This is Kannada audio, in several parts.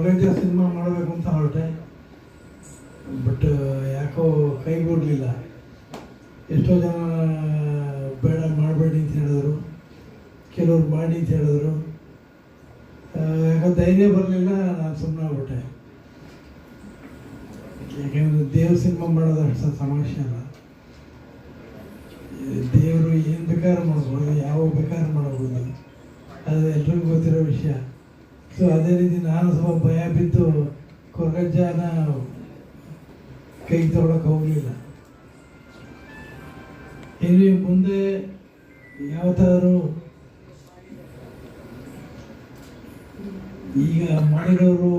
ಕೊರಗಜ್ಜ ಸಿನಿಮಾ ಮಾಡಬೇಕು ಅಂತ ಹೊರಟೆ. ಬಟ್ ಯಾಕೋ ಕೈಗೂಡಲಿಲ್ಲ. ಎಷ್ಟೋ ಜನ ಬೇಡ ಮಾಡಬೇಡಿ ಅಂತ ಹೇಳಿದ್ರು, ಕೆಲವ್ರು ಮಾಡಿ ಅಂತ ಹೇಳಿದ್ರು. ಯಾಕೋ ಧೈರ್ಯ ಬರಲಿಲ್ಲ, ನಾನು ಸುಮ್ಮನೆ ಆಗ್ಬಿಟ್ಟೆ. ಯಾಕೆಂದರೆ ದೇವ್ರ ಸಿನಿಮಾ ಮಾಡೋದು ಅಷ್ಟು ಸಮಸ್ಯೆ ಅಲ್ಲ. ದೇವರು ಏನು ಬೇಕಾದ್ರೂ ಮಾಡ್ಬೋದು, ಯಾವ ಬೇಕಾದ್ರೂ ಮಾಡ್ಬೋದು, ಅದು ಎಲ್ರಿಗೂ ಗೊತ್ತಿರೋ ವಿಷಯ. ಸೊ ಅದೇ ರೀತಿ ನಾನು ಸ್ವಲ್ಪ ಭಯ ಬಿದ್ದು ಕೊರಗಜ್ಜನ ಕೈಗೆ ತೊಗೊಳಕ್ಕೆ ಹೋಗಲಿಲ್ಲ. ಇನ್ನು ಮುಂದೆ ಯಾವತ್ತಾದ್ರೂ ಈಗ ಮಾಡಿರೋರು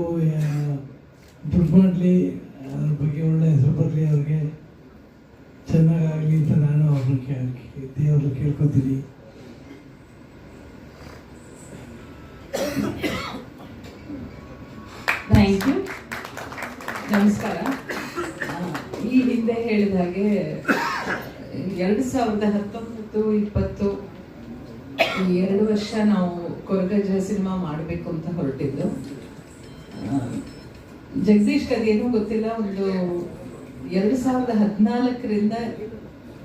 ದುಡ್ಡು ಮಾಡಲಿ, ಅದ್ರ ಬಗ್ಗೆ ಒಳ್ಳೆ ಹೆಸರು ಬರಲಿ, ಅವ್ರಿಗೆ ಚೆನ್ನಾಗಾಗಲಿ ಅಂತ ನಾನು ಅವ್ರನ್ನ ದೇವ್ರನ್ನ ಕೇಳ್ಕೊತೀನಿ. Thank you. ನಮಸ್ಕಾರ. ಈ ಹಿಂದೆ ಹೇಳಿದ ಹಾಗೆ 2019-20 ಈ 2 ವರ್ಷ ನಾವು ಕೊರಗಜ್ಜ ಸಿನಿಮಾ ಮಾಡಬೇಕು ಅಂತ ಹೊರಟಿದ್ದು. ಜಗದೀಶ್ ಅದೇನೂ ಗೊತ್ತಿಲ್ಲ, ಒಂದು 2014ರಿಂದ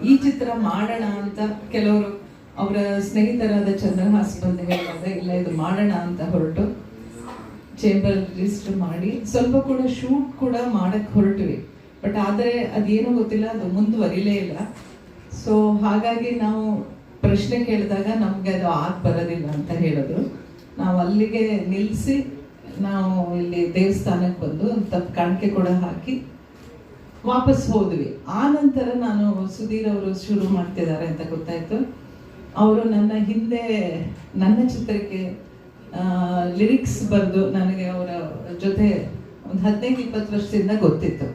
ಈ ಚಿತ್ರ ಮಾಡೋಣ ಅಂತ ಕೆಲವರು ಅವರ ಸ್ನೇಹಿತರಾದ ಚಂದ್ರಹಾಸ್ ಬಂದು ಹೇಳಿದಾಗ ಇಲ್ಲ ಇದು ಮಾಡೋಣ ಅಂತ ಹೊರಟು ಚೇಂಬರ್ ರಿಜಿಸ್ಟರ್ ಮಾಡಿ ಸ್ವಲ್ಪ ಕೂಡ ಶೂಟ್ ಕೂಡ ಮಾಡಕ್ಕೆ ಹೊರಟ್ವಿ. ಬಟ್ ಆದರೆ ಅದೇನೋ ಗೊತ್ತಿಲ್ಲ, ಅದು ಮುಂದುವರಿಲೇ ಇಲ್ಲ. ಸೊ ಹಾಗಾಗಿ ನಾವು ಪ್ರಶ್ನೆ ಕೇಳಿದಾಗ ನಮಗೆ ಅದು ಬರೋದಿಲ್ಲ ಅಂತ ಹೇಳಿದ್ರು. ನಾವು ಅಲ್ಲಿಗೆ ನಿಲ್ಲಿಸಿ ನಾವು ಇಲ್ಲಿ ದೇವಸ್ಥಾನಕ್ಕೆ ಬಂದು ತಪ್ಪು ಕಾಣಿಕೆ ಕೂಡ ಹಾಕಿ ವಾಪಸ್ ಹೋದ್ವಿ. ಆ ನಂತರ ನಾನು ಸುಧೀರ್ ಅವರು ಶುರು ಮಾಡ್ತಿದ್ದಾರೆ ಅಂತ ಗೊತ್ತಾಯ್ತು. ಅವರು ನನ್ನ ಹಿಂದೆ ನನ್ನ ಚಿತ್ರಕ್ಕೆ ಲಿರಿಕ್ಸ್ ಬರೆದು ನನಗೆ ಅವರ ಜೊತೆ ಒಂದು 15-20 ವರ್ಷದಿಂದ ಗೊತ್ತಿತ್ತು.